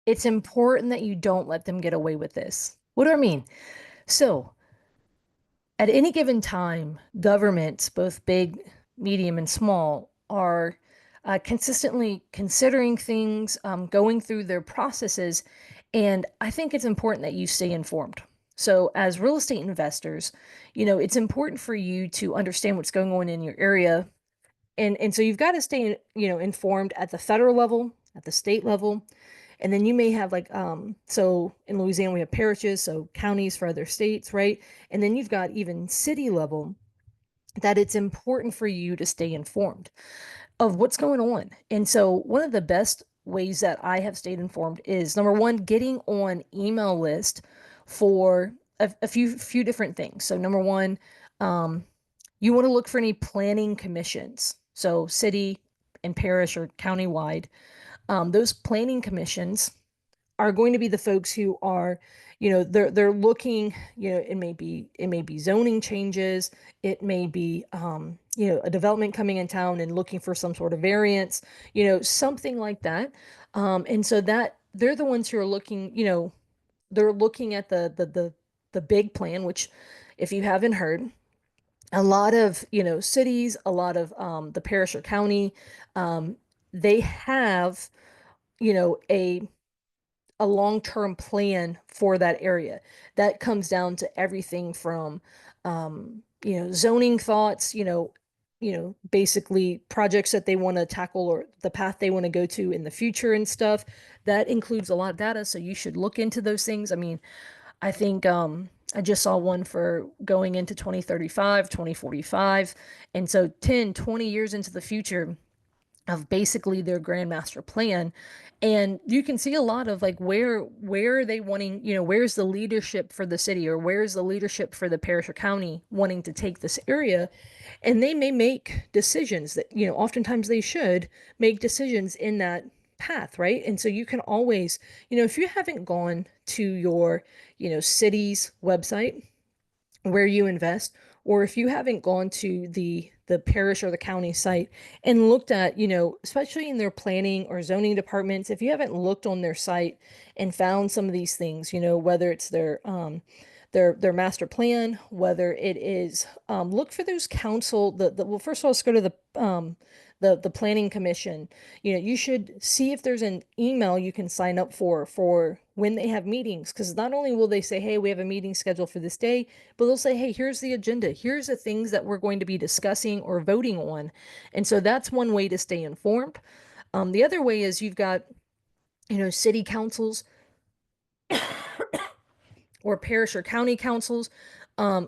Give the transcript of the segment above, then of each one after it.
it's important that you don't let them get away with this. What do I mean? So, at any given time, governments, both big, medium, and small, are consistently considering things, going through their processes, and I think it's important that you stay informed. So, as real estate investors, it's important for you to understand what's going on in your area, and so you've got to stay, informed at the federal level, at the state level, and then you may have like so in Louisiana we have parishes, so counties for other states, right? And then you've got even city level that it's important for you to stay informed of what's going on. And so one of the best ways that I have stayed informed is number one, getting on email list for a few different things. So number one, um, you want to look for any planning commissions. So city and parish or countywide, those planning commissions are going to be the folks who are, they're looking, it may be zoning changes, it may be a development coming in town and looking for some sort of variance, something like that. And so that they're the ones who are looking, they're looking at the big plan, which if you haven't heard, a lot of, cities, a lot of the parish or county, um, they have, a long-term plan for that area. That comes down to everything from zoning thoughts, basically projects that they want to tackle or the path they want to go to in the future and stuff. That includes a lot of data, so you should look into those things. I mean, I think I just saw one for going into 2035, 2045. And so 10, 20 years into the future, of basically their grandmaster plan, and you can see a lot of like where are they wanting, where's the leadership for the city or where's the leadership for the parish or county wanting to take this area, and they may make decisions that, oftentimes they should make decisions in that path, right? And so you can always, if you haven't gone to your, city's website where you invest, or if you haven't gone to the parish or the county site and looked at, especially in their planning or zoning departments, if you haven't looked on their site and found some of these things, whether it's their master plan, whether it is look for those council the well, first of all, let's go to the planning commission. You should see if there's an email you can sign up for when they have meetings, because not only will they say, hey, we have a meeting scheduled for this day, but they'll say, hey, here's the agenda, here's the things that we're going to be discussing or voting on. And so that's one way to stay informed. The other way is you've got, city councils or parish or county councils.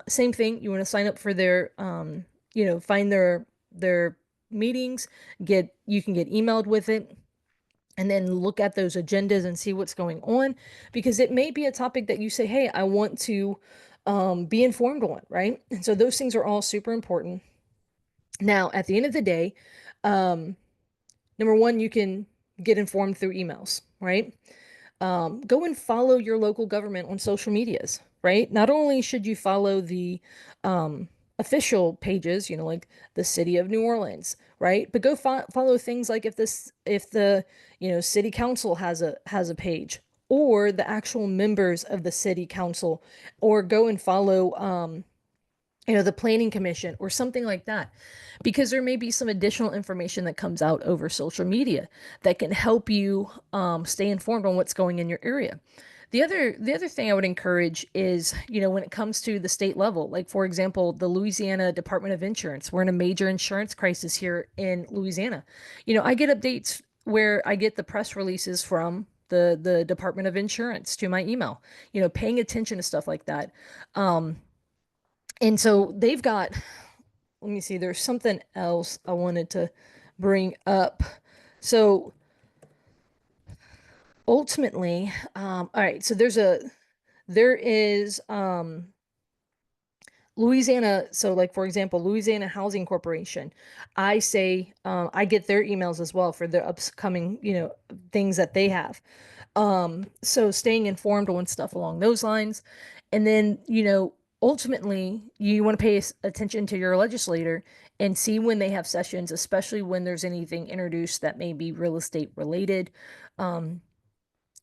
Same thing. You want to sign up for their, find their meetings. You can get emailed with it, and then look at those agendas and see what's going on, because it may be a topic that you say, hey, I want to be informed on, right? And so those things are all super important. Now, at the end of the day, um, number one, you can get informed through emails, right? Go and follow your local government on social medias, right? Not only should you follow the um, official pages, like the city of New Orleans, right? But go follow things like if the, city council has a page, or the actual members of the city council, or go and follow the planning commission or something like that, because there may be some additional information that comes out over social media that can help you stay informed on what's going in your area. The other thing I would encourage is, when it comes to the state level, like for example, the Louisiana Department of Insurance, we're in a major insurance crisis here in Louisiana. I get updates where I get the press releases from the Department of Insurance to my email, paying attention to stuff like that. And so they've got, let me see, there's something else I wanted to bring up. So ultimately, all right, so there is Louisiana. So like, for example, Louisiana Housing Corporation, I get their emails as well for their upcoming, things that they have. So staying informed on stuff along those lines. And then, ultimately you want to pay attention to your legislator and see when they have sessions, especially when there's anything introduced that may be real estate related. Um,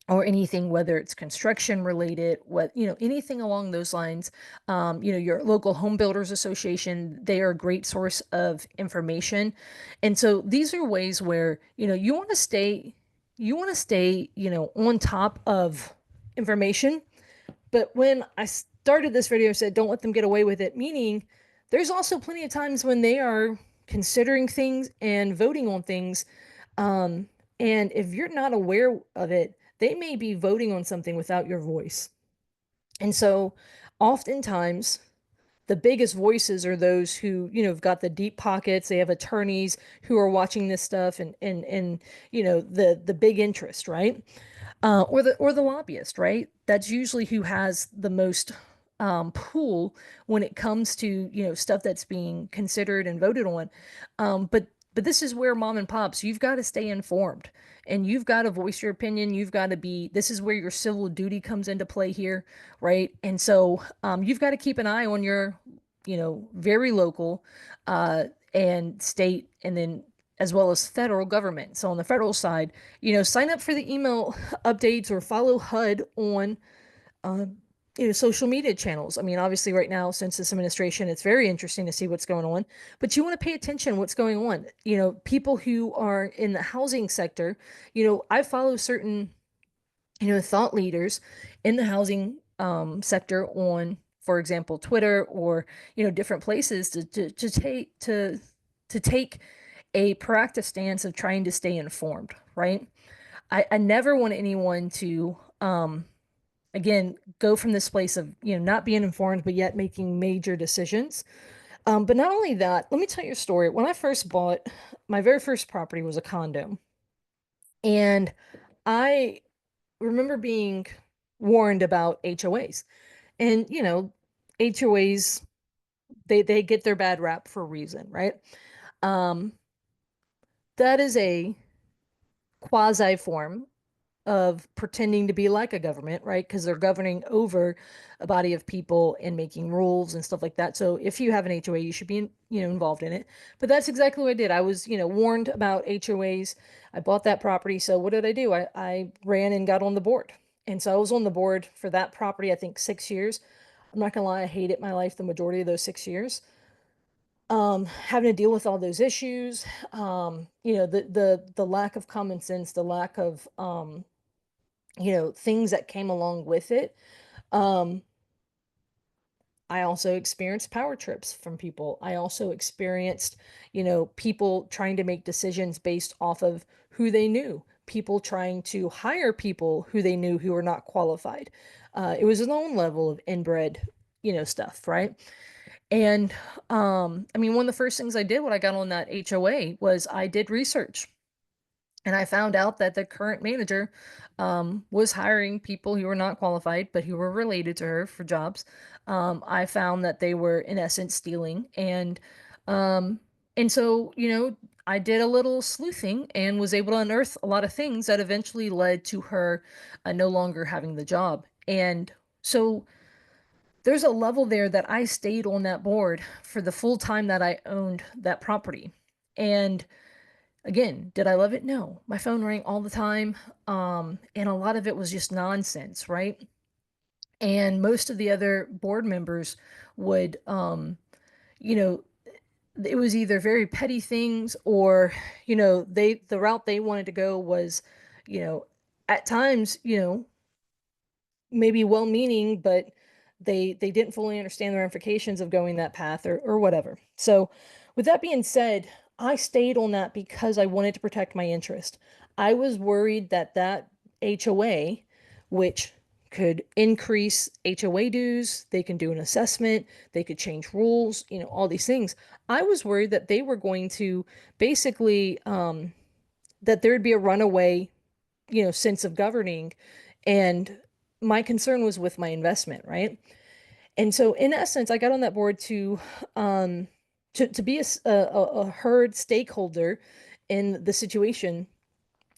or anything, whether it's construction related, anything along those lines. Your local home builders association, they are a great source of information. And so these are ways where, you want to stay, on top of information. But when I started this video, I said, don't let them get away with it, meaning there's also plenty of times when they are considering things and voting on things. Um, and if you're not aware of it, they may be voting on something without your voice. And so oftentimes, the biggest voices are those who, have got the deep pockets. They have attorneys who are watching this stuff, and the big interest, right? Or the lobbyist, right? That's usually who has the most pull when it comes to, stuff that's being considered and voted on. But this is where mom and pops, you've got to stay informed, and you've got to voice your opinion. You've got to be, this is where your civil duty comes into play here, right? And so you've got to keep an eye on your, very local uh, and state, and then as well as federal government. So on the federal side, sign up for the email updates or follow HUD on uh, social media channels. I mean, obviously right now, since this administration, it's very interesting to see what's going on, but you want to pay attention what's going on. People who are in the housing sector, I follow certain, thought leaders in the housing sector on, for example, Twitter, or, different places to take a proactive stance of trying to stay informed, right? I never want anyone to, again, go from this place of, not being informed, but yet making major decisions. But not only that, let me tell you a story. When I first bought my very first property was a condo. And I remember being warned about HOAs. And, HOAs, they get their bad rap for a reason, right? Um, that is a quasi form of pretending to be like a government, right? Because they're governing over a body of people and making rules and stuff like that. So if you have an HOA, you should be, involved in it. But that's exactly what I did. I was, warned about HOAs. I bought that property. So what did I do? I ran and got on the board. And so I was on the board for that property, I think 6 years. I'm not gonna lie, I hated my life the majority of those 6 years. Having to deal with all those issues, the lack of common sense, the lack of things that came along with it. Um, I also experienced power trips from people. I also experienced, people trying to make decisions based off of who they knew, people trying to hire people who they knew who were not qualified. It was its own level of inbred, stuff, right? And I mean, one of the first things I did when I got on that HOA was I did research. And I found out that the current manager was hiring people who were not qualified, but who were related to her for jobs. I found that they were, in essence, stealing. Um, and so, I did a little sleuthing and was able to unearth a lot of things that eventually led to her no longer having the job. And so there's a level there that I stayed on that board for the full time that I owned that property. And again, did I love it? No. My phone rang all the time. And a lot of it was just nonsense, right? And most of the other board members would, you know, it was either very petty things, or, the route they wanted to go was, you know, at times, maybe well-meaning, but they didn't fully understand the ramifications of going that path, or whatever. So, with that being said, I stayed on that because I wanted to protect my interest. I was worried that that HOA, which could increase HOA dues, they can do an assessment, they could change rules, all these things. I was worried that they were going to basically that there'd be a runaway, sense of governing, and my concern was with my investment, right? And so in essence, I got on that board um to be a herd stakeholder in the situation,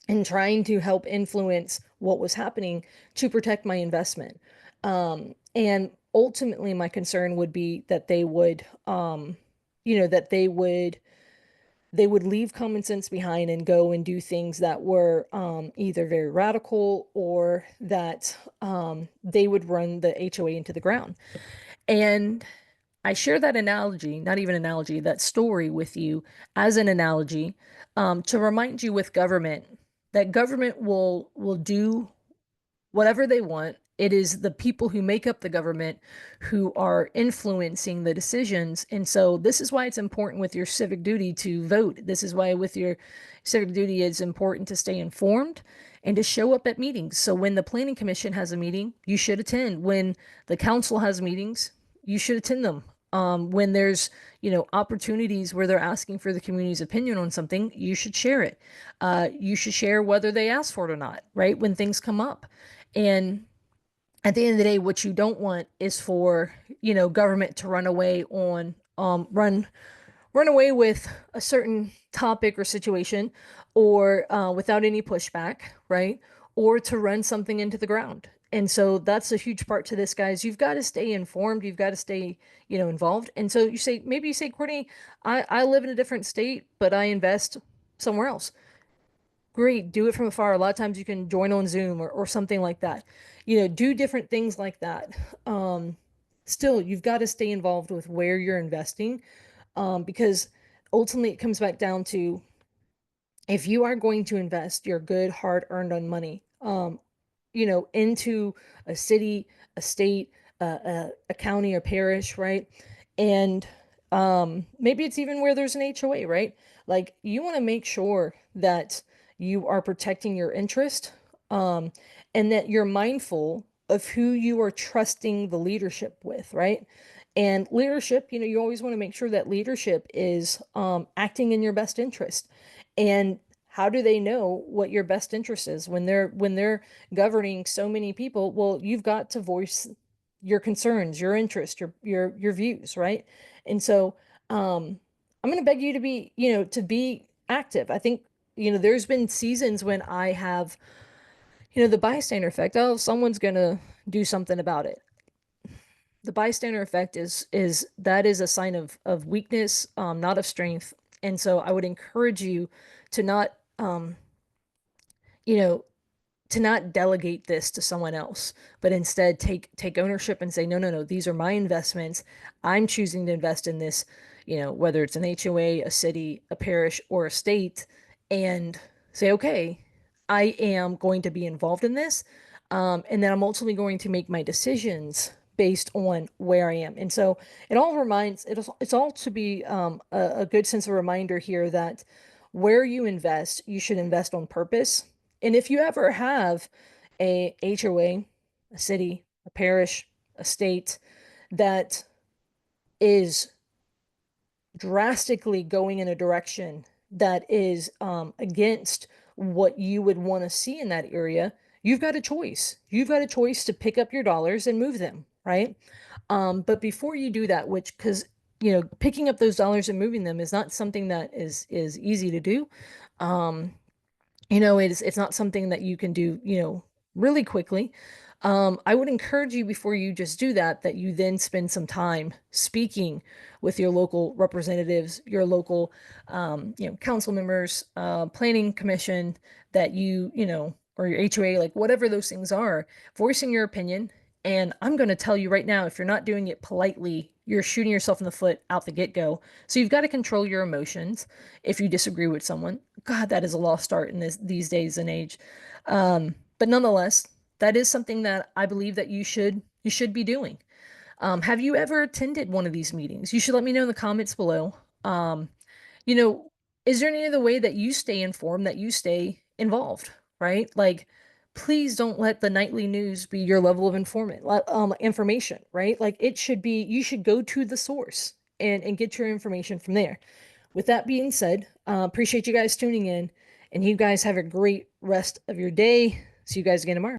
and trying to help influence what was happening to protect my investment. And ultimately my concern would be that they would that they would they would leave common sense behind and go and do things that were either very radical or that they would run the HOA into the ground. And I share that analogy, not even analogy, that story with you as an analogy to remind you with government that government will do whatever they want. It is the people who make up the government who are influencing the decisions. And so this is why it's important with your civic duty to vote. This is why with your civic duty it's important to stay informed and to show up at meetings. So when the planning commission has a meeting, you should attend. When the council has meetings, you should attend them. When there's, opportunities where they're asking for the community's opinion on something, you should share it. You should share whether they ask for it or not, right? When things come up. And at the end of the day, what you don't want is for, government to run away on, run away with a certain topic or situation or without any pushback, right? Or to run something into the ground. And so that's a huge part to this, guys. You've got to stay informed. You've got to stay, involved. And so maybe you say, Courtney, I live in a different state, but I invest somewhere else. Great, do it from afar. A lot of times you can join on Zoom or something like that. Do different things like that. Still, you've got to stay involved with where you're investing because ultimately it comes back down to if you are going to invest your good, hard-earned on money, into a city, a state, a county, a parish, right? And maybe it's even where there's an HOA, right? Like you want to make sure that you are protecting your interest, and that you're mindful of who you are trusting the leadership with, right? And leadership, you always want to make sure that leadership is acting in your best interest. And how do they know what your best interest is when they're governing so many people? Well, you've got to voice your concerns, your interest, your views, right? And so I'm going to beg you to be active. I think there's been seasons when I have the bystander effect. Oh, someone's going to do something about it. The bystander effect is that is a sign of weakness, not of strength. And so I would encourage you to not you know to not delegate this to someone else, but instead take ownership and say, no, no, no, these are my investments. I'm choosing to invest in this, whether it's an HOA, a city, a parish, or a state, and say, okay, I am going to be involved in this. And then I'm ultimately going to make my decisions based on where I am. And so it's all to be a good sense of reminder here that where you invest, you should invest on purpose. And if you ever have a HOA, a city, a parish, a state that is drastically going in a direction that is against what you would want to see in that area, you've got a choice. You've got a choice to pick up your dollars and move them, right? But before you do that, because picking up those dollars and moving them is not something that is easy to do. It's not something that you can do, really quickly. I would encourage you before you just do that, that you then spend some time speaking with your local representatives, your local, council members, planning commission, that or your HOA, like whatever those things are, voicing your opinion. And I'm going to tell you right now, if you're not doing it politely, you're shooting yourself in the foot out the get-go. So you've got to control your emotions if you disagree with someone. God, that is a lost art in these days and age. But nonetheless, that is something that I believe that you should be doing. Have you ever attended one of these meetings? You should let me know in the comments below. You know, is there any other way that you stay informed, that you stay involved, right? Like, please don't let the nightly news be your level of information, right? Like it should be, you should go to the source and get your information from there. With that being said, appreciate you guys tuning in, and you guys have a great rest of your day. See you guys again tomorrow.